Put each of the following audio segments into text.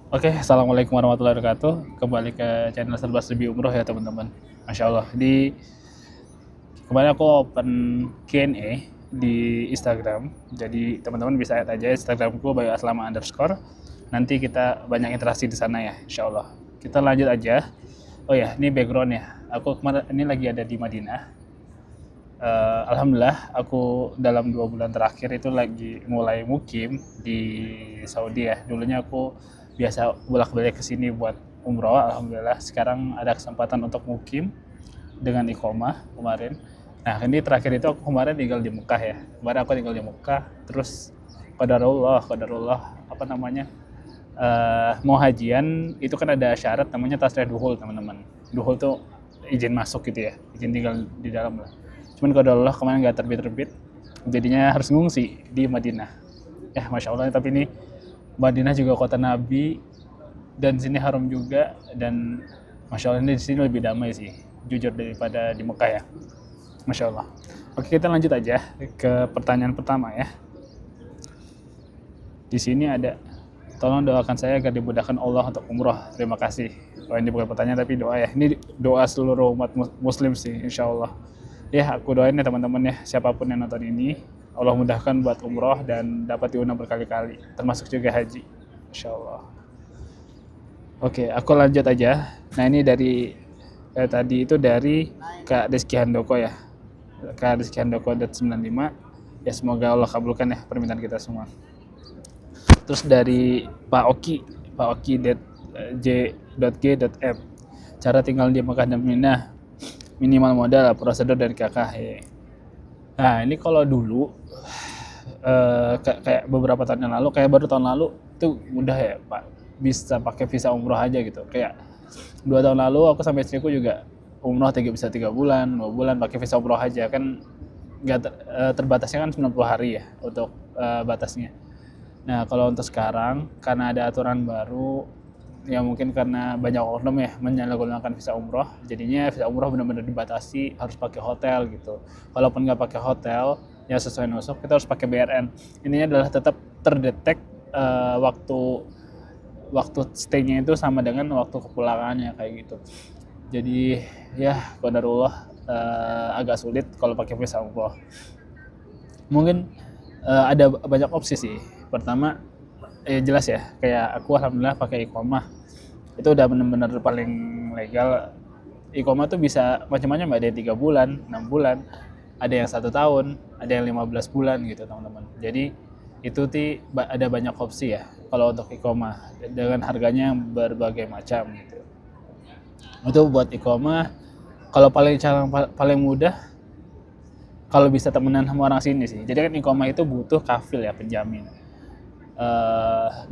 Oke, assalamualaikum warahmatullahi wabarakatuh. Kembali ke channel Serba Serbi Umroh ya teman-teman. Masya Allah. Kemarin aku open Q&A di Instagram. Jadi teman-teman bisa lihat aja Instagramku Bayu Aslama _ Nanti kita banyak interaksi di sana ya, Insya Allah. Kita lanjut aja. Oh ya, ini background ya. Aku kemarin ini lagi ada di Madinah. Alhamdulillah, aku dalam 2 bulan terakhir itu lagi mulai mukim di Saudi ya. Dulunya aku biasa bolak-balik ke sini buat umroh. Alhamdulillah, sekarang ada kesempatan untuk mukim dengan iqomah kemarin. Nah, ini terakhir itu aku kemarin tinggal di Mekah ya. Kemarin aku tinggal di Mekah, terus qadarullah, apa namanya? Mau hajian itu kan ada syarat namanya tasrih duhul teman-teman. Duhul tuh izin masuk gitu ya, izin tinggal di dalam lah. Cuman kalau Allah kemarin nggak terbit-terbit, jadinya harus ngungsi di Madinah. Ya Masya Allah, tapi ini Madinah juga kota Nabi dan sini haram juga, dan Masya Allah ini di sini lebih damai sih, jujur daripada di Mekah ya. Masya Allah. Oke, kita lanjut aja ke pertanyaan pertama ya. Di sini ada, tolong doakan saya agar dimudahkan Allah untuk umroh. Terima kasih. Oh, ini bukan pertanyaan tapi doa ya. Ini doa seluruh umat muslim sih, insya Allah. Ya, aku doain ya teman-teman ya, siapapun yang nonton ini, Allah mudahkan buat umroh dan dapat diundang berkali-kali, termasuk juga haji. Insya Allah. Oke, aku lanjut aja. Nah, ini dari tadi itu dari Kak Rizky Handoko ya. Kak Rizky Handoko 95. Ya, semoga Allah kabulkan ya permintaan kita semua. Terus dari Pak Oki J.G.M, cara tinggal di Mekah dan Mina, minimal modal, prosedur dari KKH. Nah, ini kalau dulu kayak beberapa tahun yang lalu, kayak baru tahun lalu itu mudah ya Pak, bisa pakai visa umroh aja gitu. Kayak 2 tahun lalu aku sama istriku juga umroh bisa 3 bulan 2 bulan pakai visa umroh aja kan, nggak terbatasnya kan 90 hari ya untuk batasnya. Nah, kalau untuk sekarang karena ada aturan baru, ya mungkin karena banyak oknum ya menyalahgunakan visa umroh, jadinya visa umroh benar-benar dibatasi harus pakai hotel gitu. Walaupun nggak pakai hotel, ya sesuai nusuk kita harus pakai BRN. Ininya adalah tetap terdetek waktu waktu stay-nya itu sama dengan waktu kepulangannya kayak gitu. Jadi ya qadarullah, agak sulit kalau pakai visa umroh. Mungkin ada banyak opsi sih. Pertama, jelas ya, kayak aku alhamdulillah pakai iqomah. Itu udah benar-benar paling legal. Iqomah tuh bisa macam-macam, ada yang 3 bulan, 6 bulan, ada yang 1 tahun, ada yang 15 bulan gitu teman-teman. Jadi itu ada banyak opsi ya kalau untuk iqomah dengan harganya yang berbagai macam gitu. Itu buat iqomah. Kalau cara paling mudah, kalau bisa temenan sama orang sini sih. Jadi kan iqomah itu butuh kafil ya, penjamin.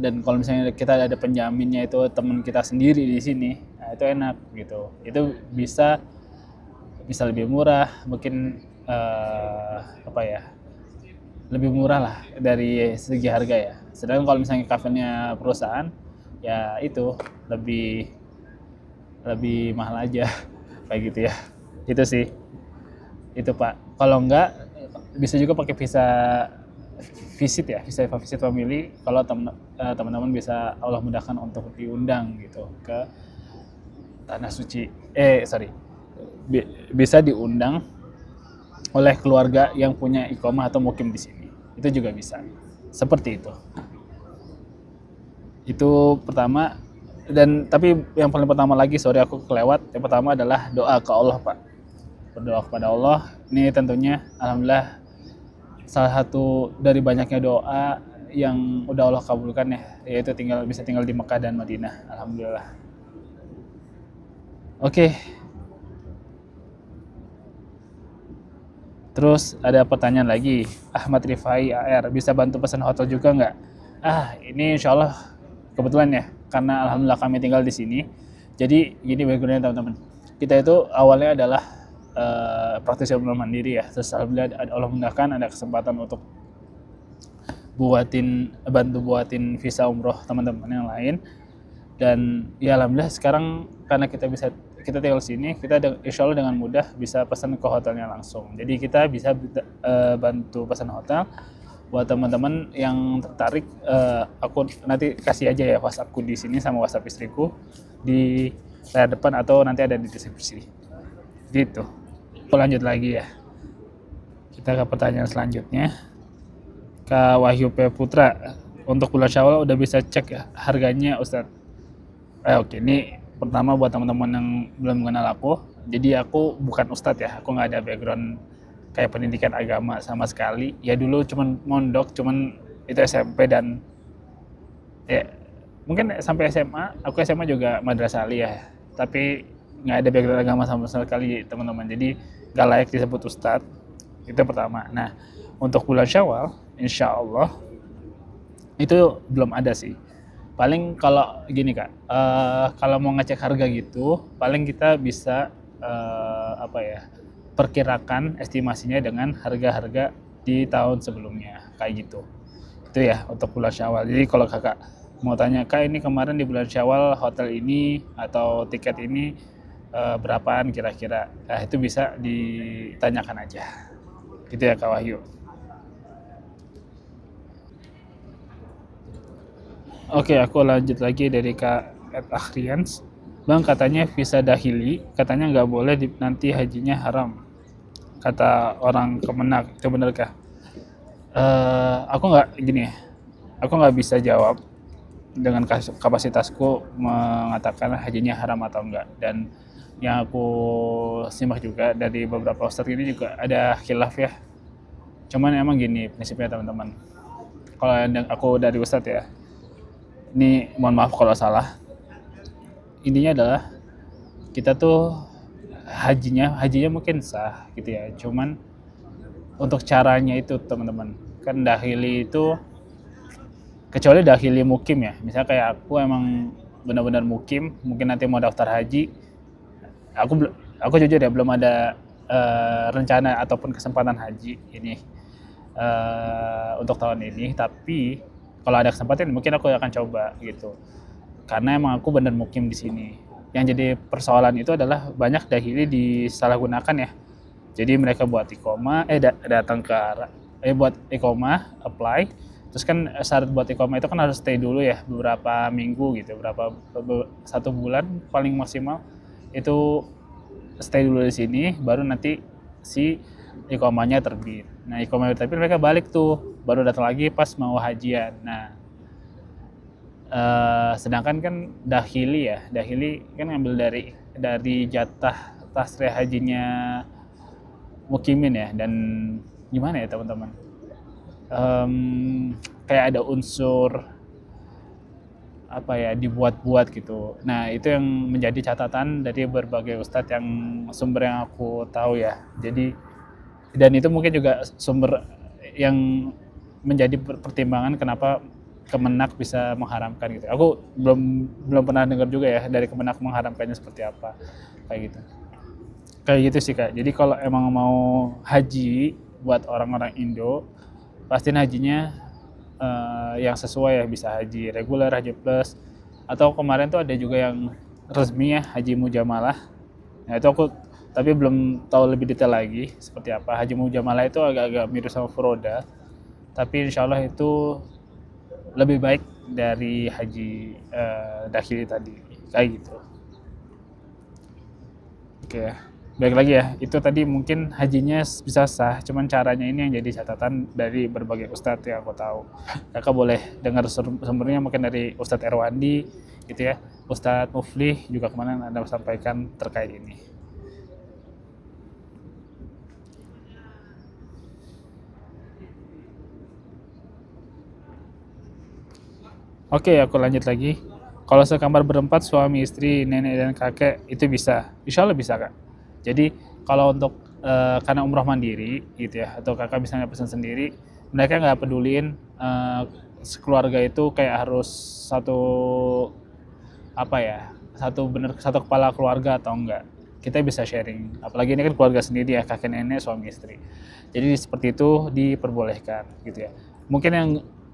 Dan kalau misalnya kita ada penjaminnya itu teman kita sendiri di sini, nah itu enak gitu. Itu bisa lebih murah, mungkin apa ya, lebih murah lah dari segi harga ya. Sedangkan kalau misalnya kafenya perusahaan, ya itu lebih lebih mahal aja kayak gitu ya. Itu sih, itu Pak. Kalau enggak, bisa juga pakai visa visit ya, visit family. Kalau teman-teman bisa Allah mudahkan untuk diundang gitu ke tanah suci, sorry, bisa diundang oleh keluarga yang punya iqomah atau mukim di sini, itu juga bisa seperti itu pertama. Dan tapi yang paling pertama lagi, sorry aku kelewat, yang pertama adalah doa ke Allah Pak, berdoa kepada Allah. Ini tentunya alhamdulillah salah satu dari banyaknya doa yang udah Allah kabulkan ya, yaitu bisa tinggal di Mekah dan Madinah, alhamdulillah. Oke, terus ada pertanyaan lagi, Ahmad Rifai AR, bisa bantu pesan hotel juga nggak? Ini insya Allah kebetulan ya, karena alhamdulillah kami tinggal di sini. Jadi gini backgroundnya teman-teman, kita itu awalnya adalah praktisi umroh mandiri ya. Terus alhamdulillah Allah mudahkan ada kesempatan untuk bantu buatin visa umroh teman-teman yang lain. Dan ya alhamdulillah sekarang karena kita tinggal sini, kita insya Allah dengan mudah bisa pesan ke hotelnya langsung. Jadi kita bisa bantu pesan hotel, buat teman-teman yang tertarik, aku nanti kasih aja ya WhatsAppku di sini sama WhatsApp istriku di layar depan atau nanti ada di deskripsi gitu. Aku lanjut lagi ya, kita ke pertanyaan selanjutnya. Kak Wahyu P. Putra, untuk bulan Syawal udah bisa cek ya harganya Ustadz? Oke, ini pertama buat teman-teman yang belum mengenal aku, jadi aku bukan Ustadz ya, aku nggak ada background kayak pendidikan agama sama sekali. Ya dulu cuman mondok, cuman itu SMP dan ya mungkin sampai SMA, aku SMA juga madrasah aliyah, tapi nggak ada background agama sama sekali teman-teman, jadi nggak layak disebut Ustadz. Itu pertama. Nah, untuk bulan Syawal, insya Allah itu belum ada sih. Paling kalau gini Kak, kalau mau ngecek harga gitu, paling kita bisa apa ya, perkirakan estimasinya dengan harga-harga di tahun sebelumnya kayak gitu. Itu ya untuk bulan Syawal. Jadi kalau Kakak mau tanya, Kak ini kemarin di bulan Syawal hotel ini atau tiket ini berapaan kira-kira, nah itu bisa ditanyakan aja. Gitu ya Kak Wahyu. Oke, aku lanjut lagi dari Kak Akhrians. Bang, katanya visa dahili, katanya nggak boleh nanti hajinya haram. Kata orang Kemenak, itu benarkah? Aku nggak gini ya, aku nggak bisa jawab dengan kapasitasku mengatakan hajinya haram atau enggak. Dan yang aku simak juga dari beberapa ustadz ini juga ada khilaf ya. Cuman emang gini prinsipnya teman-teman. Kalau aku dari ustadz ya, ini mohon maaf kalau salah. Intinya adalah kita tuh hajinya mungkin sah gitu ya. Cuman untuk caranya itu teman-teman, kan dahili itu kecuali dahili mukim ya. Misalnya kayak aku emang benar-benar mukim, mungkin nanti mau daftar haji, aku jujur ya belum ada rencana ataupun kesempatan haji ini untuk tahun ini. Tapi kalau ada kesempatan mungkin aku akan coba gitu. Karena emang aku benar mukim di sini. Yang jadi persoalan itu adalah banyak dahili disalahgunakan ya. Jadi mereka buat iqomah, datang ke buat iqomah, apply. Terus kan syarat buat iqomah itu kan harus stay dulu ya beberapa minggu gitu, satu bulan paling maksimal itu stay dulu di sini, baru nanti si iqomahnya terbit. Nah iqomahnya terbit mereka balik tuh, baru datang lagi pas mau hajian. Nah sedangkan kan dahili kan ngambil dari jatah tasrih hajinya mukimin ya. Dan gimana ya teman-teman, kayak ada unsur apa ya dibuat-buat gitu. Nah itu yang menjadi catatan dari berbagai ustadz yang sumber yang aku tahu ya. Jadi dan itu mungkin juga sumber yang menjadi pertimbangan kenapa Kemenak bisa mengharamkan gitu. Aku belum pernah dengar juga ya dari Kemenak mengharamkannya seperti apa kayak gitu. Kayak gitu sih Kak. Jadi kalau emang mau haji buat orang-orang Indo, pastiin hajinya yang sesuai ya, bisa haji reguler, haji plus, atau kemarin tuh ada juga yang resmi ya, haji mujamalah. Nah itu aku tapi belum tahu lebih detail lagi seperti apa. Haji mujamalah itu agak-agak mirip sama furoda, tapi insya Allah itu lebih baik dari haji dahili tadi kayak gitu. Oke ya. Baik lagi ya, itu tadi mungkin hajinya bisa sah, cuman caranya ini yang jadi catatan dari berbagai ustadz yang aku tahu. Kakak boleh dengar sumbernya mungkin dari Ustadz Erwandi gitu ya, Ustadz Muflih juga kemarin Anda sampaikan terkait ini. Oke, aku lanjut lagi. Kalau sekamar berempat, suami, istri, nenek, dan kakek, itu bisa. Insya Allah bisa, Kak. Jadi, kalau untuk karena umroh mandiri, gitu ya, atau kakak bisa pesan sendiri, mereka nggak pedulin sekeluarga itu kayak harus satu, apa ya, satu kepala keluarga atau enggak. Kita bisa sharing. Apalagi ini kan keluarga sendiri ya, kakek, nenek, suami, istri. Jadi, seperti itu diperbolehkan, gitu ya. Mungkin yang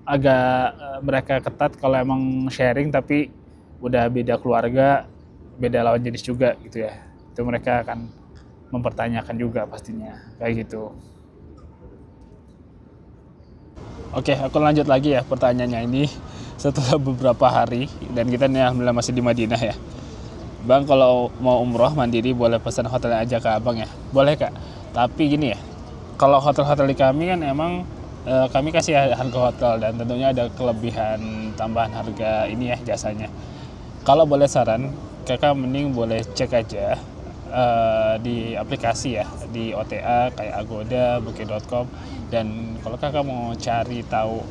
agak mereka ketat kalau emang sharing tapi udah beda keluarga, beda lawan jenis juga gitu ya. Itu mereka akan mempertanyakan juga pastinya kayak gitu. Oke, aku lanjut lagi ya pertanyaannya ini. Setelah beberapa hari dan kita nih alhamdulillah masih di Madinah ya. Bang, kalau mau umroh mandiri boleh pesan hotelnya aja ke abang ya? Boleh kak. Tapi gini ya, kalau hotel-hotel di kami kan emang kami kasih harga hotel dan tentunya ada kelebihan tambahan harga ini ya jasanya. Kalau boleh saran, kakak mending boleh cek aja di aplikasi ya, di OTA kayak Agoda, Booking.com. Dan kalau kakak mau cari tahu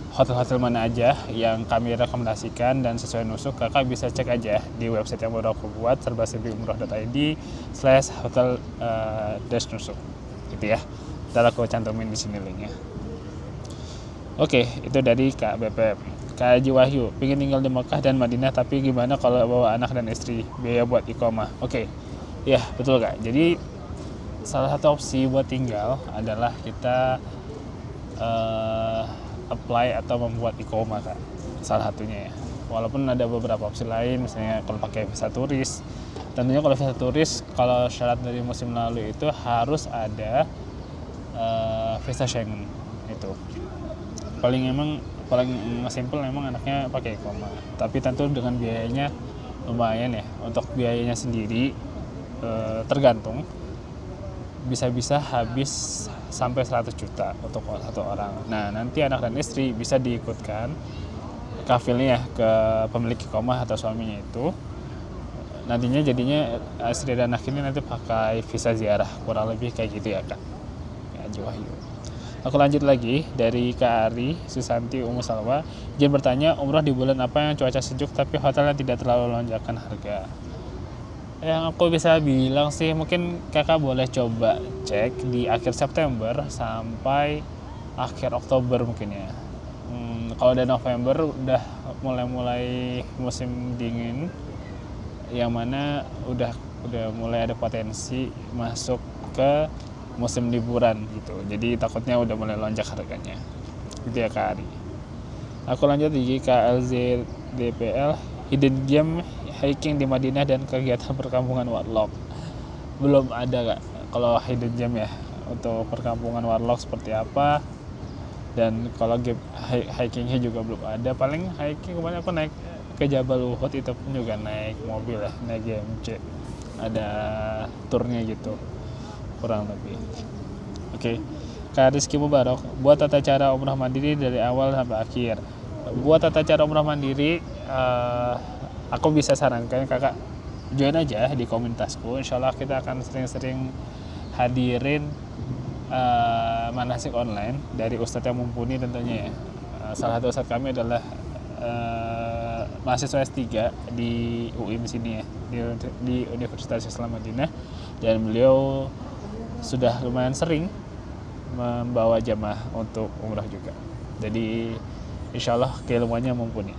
hotel-hotel mana aja yang kami rekomendasikan dan sesuai nusuk, kakak bisa cek aja di website yang baru aku buat, serbaserviumroh.id/hotel nusuk gitu ya. Ntar aku cantumin di sini linknya. Oke, itu dari Kak BPM. Kak Haji Wahyu, pengen tinggal di Mekah dan Madinah tapi gimana kalau bawa anak dan istri, biaya buat iqomah. Oke, ya betul Kak. Jadi salah satu opsi buat tinggal adalah kita apply atau membuat iqomah Kak. Salah satunya ya. Walaupun ada beberapa opsi lain, misalnya kalau pakai visa turis. Tentunya kalau visa turis, kalau syarat dari musim lalu itu harus ada visa Schengen itu. Paling simple emang anaknya pakai iqomah. Tapi tentu dengan biayanya lumayan ya. Untuk biayanya sendiri tergantung, bisa-bisa habis sampai 100 juta untuk satu orang. Nah, nanti anak dan istri bisa diikutkan kafilnya ya ke pemilik iqomah atau suaminya itu. Nantinya jadinya istri dan anak ini nanti pakai visa ziarah, kurang lebih kayak gitu ya Kak. Ya, Wahyu. Aku lanjut lagi dari Kak Ari Susanti Umu Salwa. Dia bertanya, umroh di bulan apa yang cuaca sejuk tapi hotelnya tidak terlalu lonjakan harga? Yang aku bisa bilang sih mungkin kakak boleh coba cek di akhir September sampai akhir Oktober mungkin ya. Kalau udah November udah mulai musim dingin, yang mana udah mulai ada potensi masuk ke musim liburan gitu. Jadi takutnya udah mulai lonjak harganya. Gitu ya Kak Ari. Aku lanjut di KLZ DPL, hidden gem hiking di Madinah dan kegiatan perkampungan Warlock. Belum ada Kak kalau hidden gem ya. Untuk perkampungan Warlock seperti apa, dan kalau game hikingnya juga belum ada. Paling hiking kemarin aku naik ke Jabal Uhud, itu pun juga naik mobil ya, naik GMC, ada turnya gitu kurang lebih. Oke. Kak Rizky Mubarok, buat tata cara umrah mandiri dari awal sampai akhir. Buat tata cara umrah mandiri, aku bisa sarankan kakak join aja di komunitasku. Insya Allah kita akan sering-sering hadirin manasik online dari ustadz yang mumpuni tentunya ya. Salah satu ustadz kami adalah mahasiswa S3 di UIM sini ya, di Universitas Islam Madinah, dan beliau sudah lumayan sering membawa jamaah untuk umrah juga. Jadi insya Allah keilmuannya mumpuni.